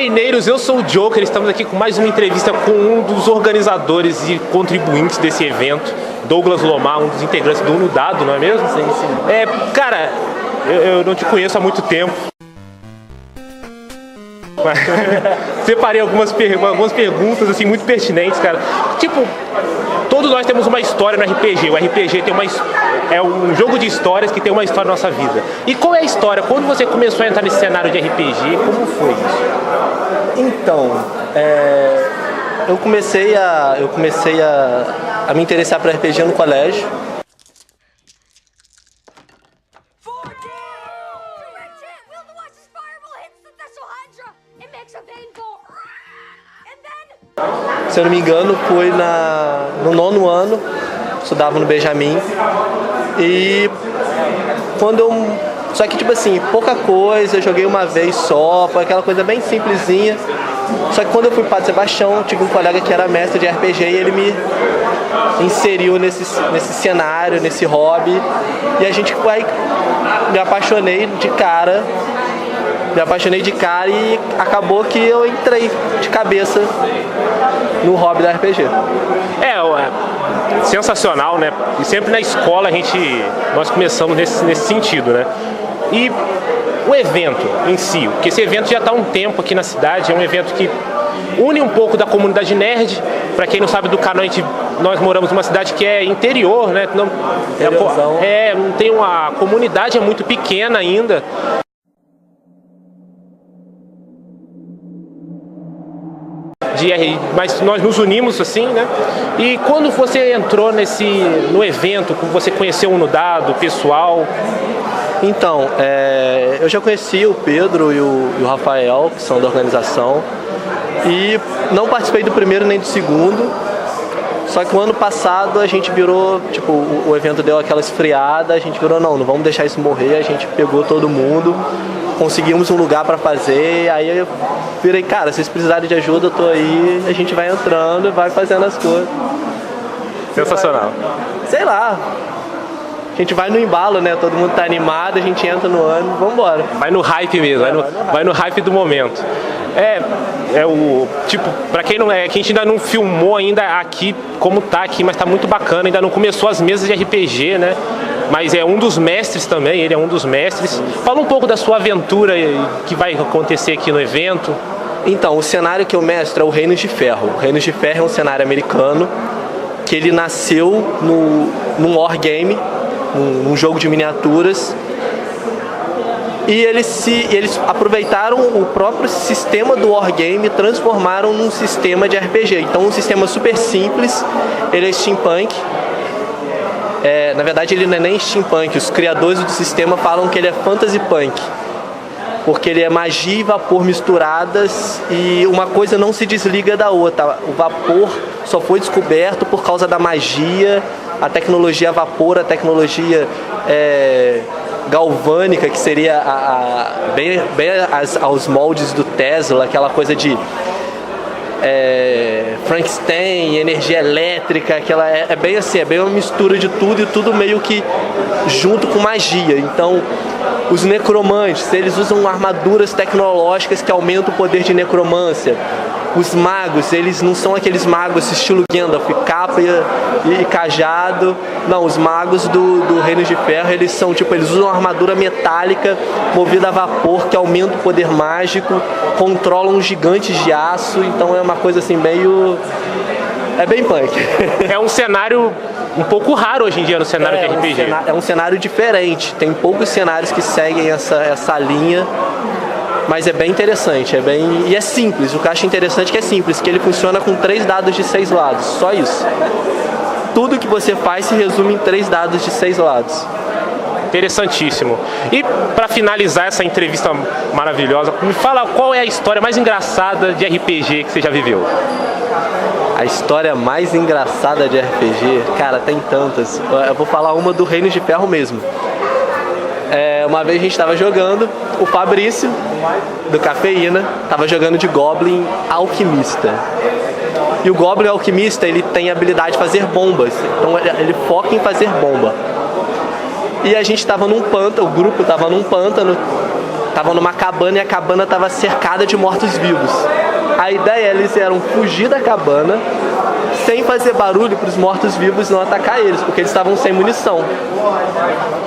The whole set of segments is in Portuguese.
Reineiros, eu sou o Joker, estamos aqui com mais uma entrevista com um dos organizadores e contribuintes desse evento, Douglas Lomar, um dos integrantes do Unudado, não é mesmo? Sim, sim. Cara, eu não te conheço há muito tempo. Separei algumas perguntas assim, muito pertinentes, cara. Tipo, todos nós temos uma história no RPG. O RPG é um jogo de histórias que tem uma história na nossa vida. E qual é a história? Quando você começou a entrar nesse cenário de RPG, como foi isso? Então, eu comecei a me interessar por RPG no colégio. Se eu não me engano, foi no 9º ano, estudava no Benjamin. E só que tipo assim, pouca coisa, eu joguei uma vez só, foi aquela coisa bem simplesinha. Só que quando eu fui para Sebastião, tive um colega que era mestre de RPG e ele me inseriu nesse cenário, nesse hobby. E a gente me apaixonei de cara e acabou que eu entrei de cabeça no hobby da RPG. Sensacional, né? E sempre na escola nós começamos nesse sentido, né? E o evento em si, porque esse evento já está há um tempo aqui na cidade, é um evento que une um pouco da comunidade nerd. Para quem não sabe do canal, nós moramos numa cidade que é interior, né? Não tem a comunidade é muito pequena ainda. Mas nós nos unimos assim, né? E quando você entrou no evento, você conheceu o Unudado, o pessoal? Então, eu já conheci o Pedro e o Rafael, que são da organização, e não participei do primeiro nem do segundo. Só que o ano passado a gente virou, tipo, o evento deu aquela esfriada, a gente virou, não vamos deixar isso morrer, a gente pegou todo mundo, conseguimos um lugar pra fazer, aí eu virei, cara, se vocês precisarem de ajuda, eu tô aí, a gente vai entrando e vai fazendo as coisas. Sensacional. Sei lá, a gente vai no embalo, né, todo mundo tá animado, a gente entra no ano, vambora. Vai no hype mesmo, vai no hype do momento. Tipo, pra quem não é, que a gente ainda não filmou ainda aqui, como tá aqui, mas tá muito bacana, ainda não começou as mesas de RPG, né? Mas é um dos mestres também, ele é um dos mestres. Fala um pouco da sua aventura que vai acontecer aqui no evento. Então, o cenário que eu mestro é o Reinos de Ferro. O Reinos de Ferro é um cenário americano que ele nasceu num wargame, num jogo de miniaturas. E eles aproveitaram o próprio sistema do wargame e transformaram num sistema de RPG. Então, um sistema super simples, ele é steampunk. Na verdade, ele não é nem steampunk. Os criadores do sistema falam que ele é fantasy punk, porque ele é magia e vapor misturadas e uma coisa não se desliga da outra. O vapor só foi descoberto por causa da magia, a tecnologia a vapor, a tecnologia galvânica, que seria bem aos moldes do Tesla, aquela coisa de Frankenstein, energia elétrica, é bem assim, é bem uma mistura de tudo e tudo meio que junto com magia. Então, os necromantes, eles usam armaduras tecnológicas que aumentam o poder de necromância. Os magos, eles não são aqueles magos estilo Gandalf, capa e cajado. Não, os magos do Reino de Ferro, eles são tipo, eles usam uma armadura metálica movida a vapor que aumenta o poder mágico, controlam gigantes de aço, então é uma coisa assim meio... é bem punk. É um cenário um pouco raro hoje em dia no cenário de RPG. É um cenário diferente, tem poucos cenários que seguem essa linha. Mas é bem interessante, e é simples. O que eu acho interessante é que é simples, que ele funciona com 3 dados de 6 lados, só isso. Tudo que você faz se resume em 3 dados de 6 lados. Interessantíssimo. E para finalizar essa entrevista maravilhosa, me fala qual é a história mais engraçada de RPG que você já viveu? A história mais engraçada de RPG? Cara, tem tantas. Eu vou falar uma do Reino de Ferro mesmo. Uma vez a gente estava jogando, o Fabrício, do Cafeína, estava jogando de Goblin Alquimista. E o Goblin Alquimista, ele tem a habilidade de fazer bombas, então ele foca em fazer bomba. E a gente estava num pântano, o grupo estava num pântano, estavam numa cabana e a cabana estava cercada de mortos-vivos. A ideia eles eram fugir da cabana sem fazer barulho para os mortos-vivos não atacar eles, porque eles estavam sem munição.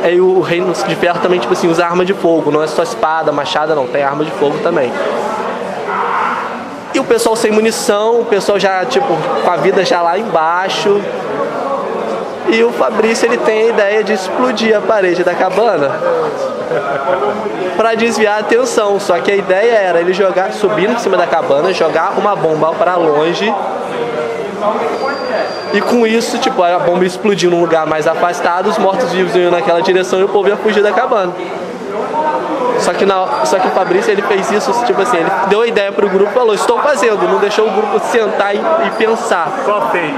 Aí o Reino de Ferro também, tipo assim, usa arma de fogo, não é só espada, machada não, tem arma de fogo também. E o pessoal sem munição, o pessoal já, tipo, com a vida já lá embaixo. E o Fabrício, ele tem a ideia de explodir a parede da cabana para desviar a atenção. Só que a ideia era ele subir em cima da cabana, jogar uma bomba para longe. E com isso, tipo, a bomba explodiu num lugar mais afastado, os mortos-vivos iam naquela direção e o povo ia fugir da cabana. Só que o Fabrício, ele fez isso, tipo assim, ele deu a ideia pro grupo e falou, estou fazendo, não deixou o grupo sentar e pensar.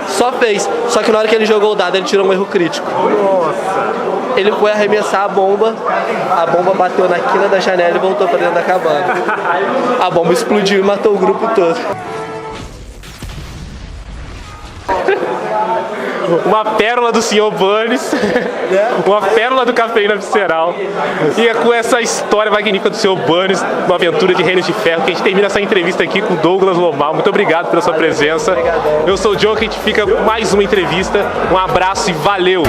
Só fez. Só que na hora que ele jogou o dado, ele tirou um erro crítico. Nossa! Ele foi arremessar a bomba bateu na quina da janela e voltou pra dentro da cabana. A bomba explodiu e matou o grupo todo. Uma pérola do Sr. Burns, uma pérola do Cafeína Visceral. E é com essa história magnífica do Sr. Burns, uma aventura de Reinos de Ferro, que a gente termina essa entrevista aqui com o Douglas Lomar. Muito obrigado pela sua presença. Eu sou o John, que a gente fica com mais uma entrevista. Um abraço e valeu!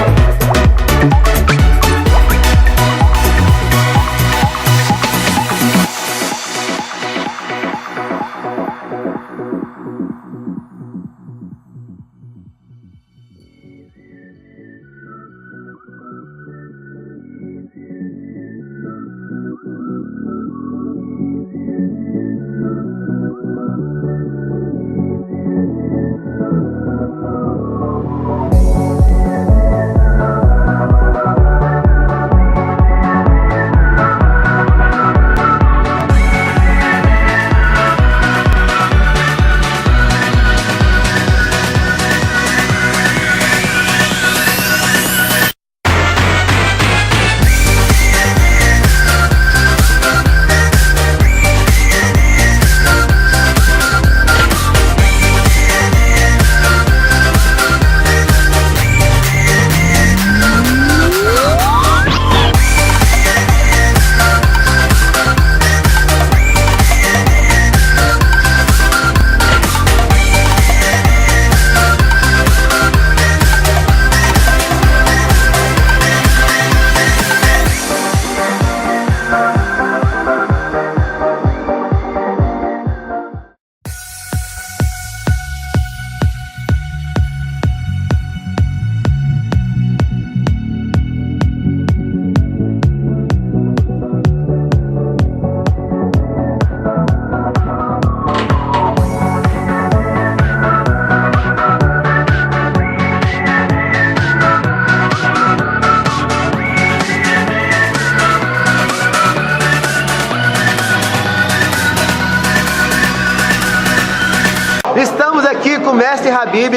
Estamos aqui com o mestre Habib,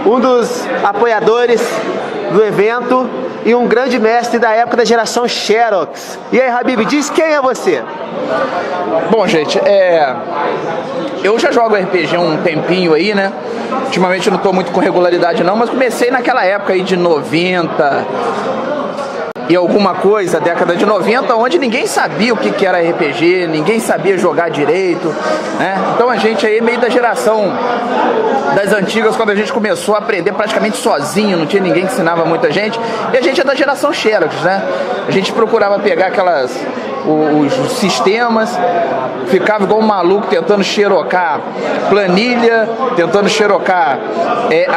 um dos apoiadores do evento e um grande mestre da época da geração Xerox. E aí, Habib, diz quem é você? Bom, gente, eu já jogo RPG há um tempinho aí, né? Ultimamente eu não tô muito com regularidade não, mas comecei naquela época aí de 90 e alguma coisa, década de 90, onde ninguém sabia o que era RPG, ninguém sabia jogar direito, né? Então a gente aí meio da geração das antigas, quando a gente começou a aprender praticamente sozinho, não tinha ninguém que ensinava muita gente, e a gente é da geração Xerox, né? A gente procurava pegar os sistemas, ficava igual um maluco tentando xerocar planilha, tentando xerocar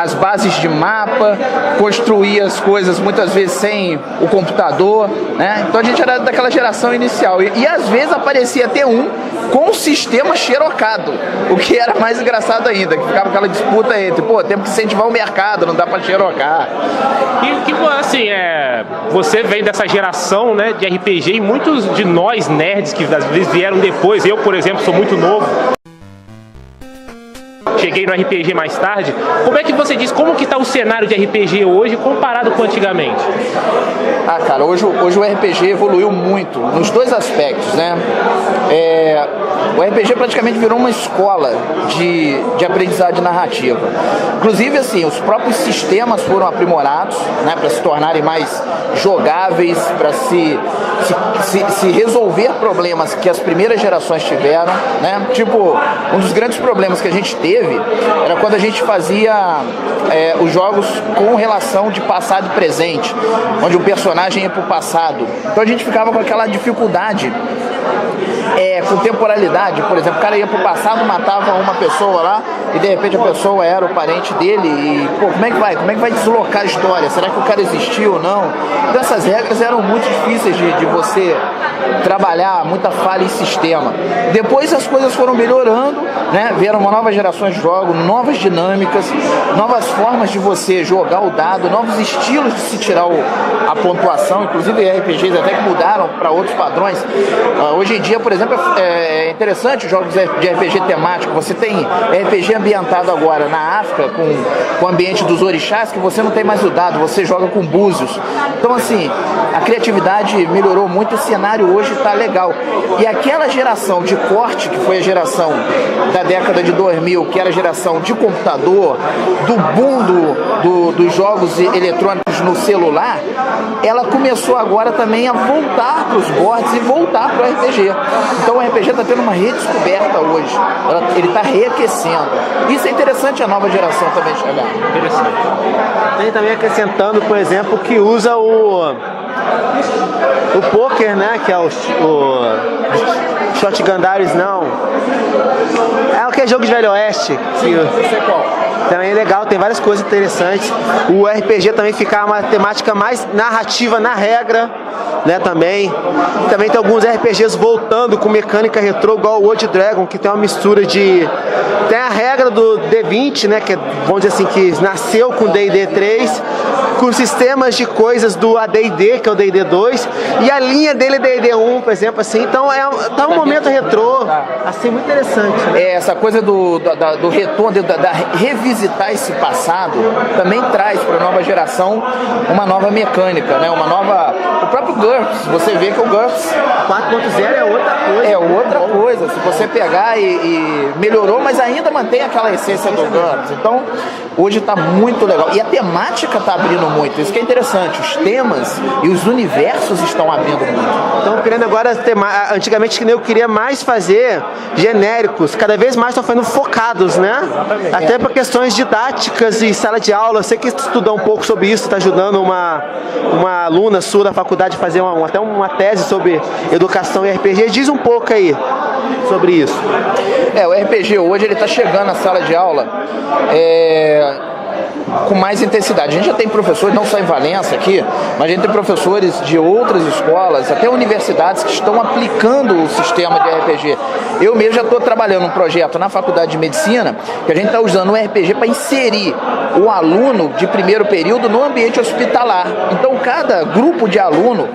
as bases de mapa, construir as coisas muitas vezes sem o computador, né? Então a gente era daquela geração inicial e às vezes aparecia até um com o sistema xerocado, o que era mais engraçado ainda, que ficava aquela disputa entre, pô, temos que incentivar o mercado, não dá pra xerocar. E que, assim, você vem dessa geração, né, de RPG, e muitos de nós nerds que às vezes vieram depois, eu, por exemplo, sou muito novo, cheguei no RPG mais tarde. Como é que você diz, como que tá o cenário de RPG hoje comparado com antigamente? Ah, cara, hoje o RPG evoluiu muito, nos dois aspectos, né? O RPG praticamente virou uma escola de aprendizagem narrativa. Inclusive, assim, os próprios sistemas foram aprimorados, né, para se tornarem mais jogáveis, para se se resolver problemas que as primeiras gerações tiveram, né? Tipo, um dos grandes problemas que a gente teve era quando a gente fazia os jogos com relação de passado e presente, onde o personagem ia pro passado. Então a gente ficava com aquela dificuldade com temporalidade. Por exemplo, o cara ia pro passado, matava uma pessoa lá e de repente a pessoa era o parente dele e, pô, como é que vai deslocar a história? Será que o cara existiu ou não? Então essas regras eram muito difíceis de você trabalhar, muita falha em sistema. Depois as coisas foram melhorando, né? Vieram uma nova gerações de jogos, novas dinâmicas, novas formas de você jogar o dado, novos estilos de se tirar a pontuação, inclusive RPGs até que mudaram para outros padrões. Hoje em dia, por exemplo, é interessante os jogos de RPG temático. Você tem RPG ambientado agora na África, com o ambiente dos orixás, que você não tem mais o dado, você joga com búzios. Então, assim, a criatividade melhorou muito, o cenário hoje está legal. E aquela geração de corte, que foi a geração da década de 2000, que era a geração de computador, do boom dos jogos eletrônicos no celular, ela começou agora também a voltar para os boards e voltar para o RPG. Então o RPG está tendo uma redescoberta hoje, ele está reaquecendo. Isso é interessante a nova geração também chegar. Interessante. Tem também acrescentando, por exemplo, que usa o poker, né, que é o Shotgun Dice, não. É aquele jogo de Velho Oeste. Também é legal, tem várias coisas interessantes. O RPG também fica uma temática mais narrativa na regra, né, também. Também tem alguns RPGs voltando com mecânica retrô, igual o World Dragon, que tem uma mistura de... Tem a regra do D20, né, que é, vamos dizer assim, que nasceu com o D&D 3, com sistemas de coisas do AD&D, que é o D&D 2, e a linha dele é D&D 1, por exemplo, assim. Então tá um momento retrô, assim, muito interessante, né? Essa coisa do retorno, da revisitar esse passado, também traz para a nova geração uma nova mecânica, né? Uma nova... O próprio GURPS, você vê que o GURPS 4.0 é outra coisa. É outra coisa. Se você pegar e melhorou, mas ainda mantém aquela essência do GURPS. Então, hoje está muito legal. E a temática está abrindo muito. Isso que é interessante. Os temas e os universos estão abrindo muito. Então, querendo agora... Antigamente, eu queria mais fazer genéricos. Cada vez mais estão ficando focados, né? Exatamente. Até para questões didáticas e sala de aula. Eu sei que estudou um pouco sobre isso. Está ajudando uma aluna sua da faculdade a fazer até uma tese sobre educação e RPG. Diz um pouco aí sobre isso. O RPG hoje ele está chegando na sala de aula com mais intensidade. A gente já tem professores, não só em Valença aqui, mas a gente tem professores de outras escolas, até universidades, que estão aplicando o sistema de RPG. Eu mesmo já estou trabalhando um projeto na Faculdade de Medicina, que a gente está usando o RPG para inserir o aluno de primeiro período no ambiente hospitalar. Então, cada grupo de aluno,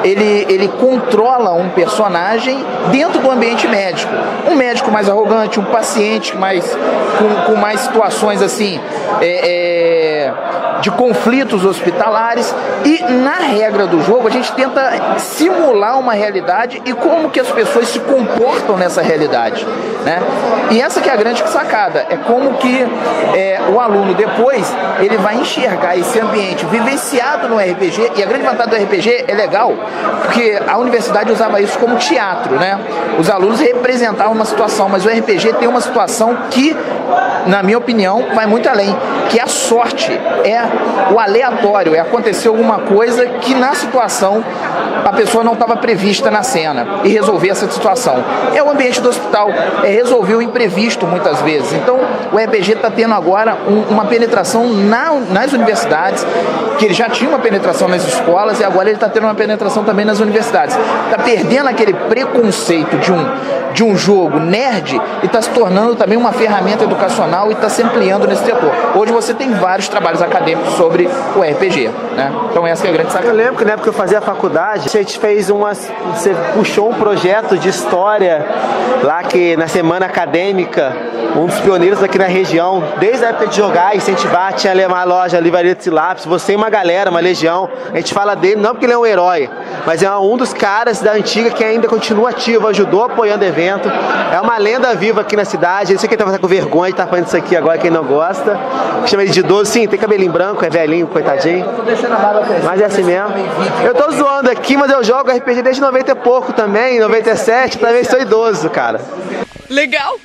ele controla um personagem dentro do ambiente médico. Um médico mais arrogante, um paciente com mais situações assim, de conflitos hospitalares, e na regra do jogo a gente tenta simular uma realidade e como que as pessoas se comportam nessa realidade, né? E essa que é a grande sacada, é como que o aluno depois ele vai enxergar esse ambiente vivenciado no RPG. E a grande vantagem do RPG é legal, porque a universidade usava isso como teatro, né? Os alunos representavam uma situação, mas o RPG tem uma situação que, na minha opinião, vai muito além, que a sorte, o aleatório, acontecer alguma coisa que na situação a pessoa não estava prevista na cena e resolver essa situação. É o ambiente do hospital, resolver o imprevisto muitas vezes. Então o RPG está tendo agora uma penetração nas universidades, que ele já tinha uma penetração nas escolas e agora ele está tendo uma penetração também nas universidades. Está perdendo aquele preconceito de um jogo nerd e está se tornando também uma ferramenta educacional e está se ampliando nesse setor. Hoje você tem vários trabalhos acadêmicos sobre o RPG, né? Então essa é a grande sacada. Eu lembro que na época que eu fazia a faculdade, a gente fez você puxou um projeto de história lá, que na semana acadêmica, um dos pioneiros aqui na região, desde a época de jogar, incentivar, tinha a loja Livraria de Lápis, você e uma galera, uma legião. A gente fala dele não porque ele é um herói, mas é um dos caras da antiga que ainda continua ativo, ajudou apoiando eventos. evento. É uma lenda viva aqui na cidade. Eu sei que ele tá com vergonha de estar falando isso aqui agora, quem não gosta. Chama ele de idoso, sim, tem cabelinho branco, é velhinho, coitadinho. Tô deixando a barba crescer. Mas é assim mesmo. Eu tô zoando aqui, mas eu jogo RPG desde 90 e pouco também, 97, também sou idoso, cara. Legal!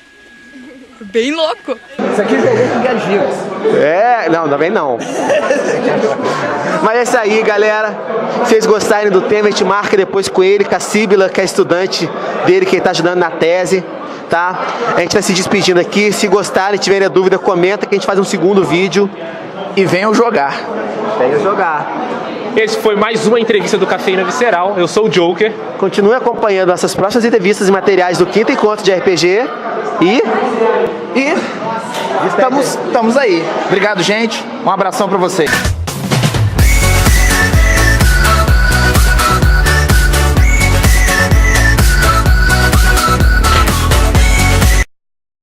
Bem louco! Isso aqui jogou com Gagigas. É, não, também não. Mas é isso aí, galera. Se vocês gostarem do tema, a gente marca depois com ele, com a Síbila, que é estudante dele, que ele tá ajudando na tese, tá? A gente tá se despedindo aqui. Se gostarem, tiverem dúvida, comenta que a gente faz um segundo vídeo. E venham jogar. Venha jogar. Esse foi mais uma entrevista do Cafeína Visceral. Eu sou o Joker. Continue acompanhando nossas próximas entrevistas e materiais do quinto encontro de RPG. E estamos aí. Obrigado, gente. Um abração pra vocês.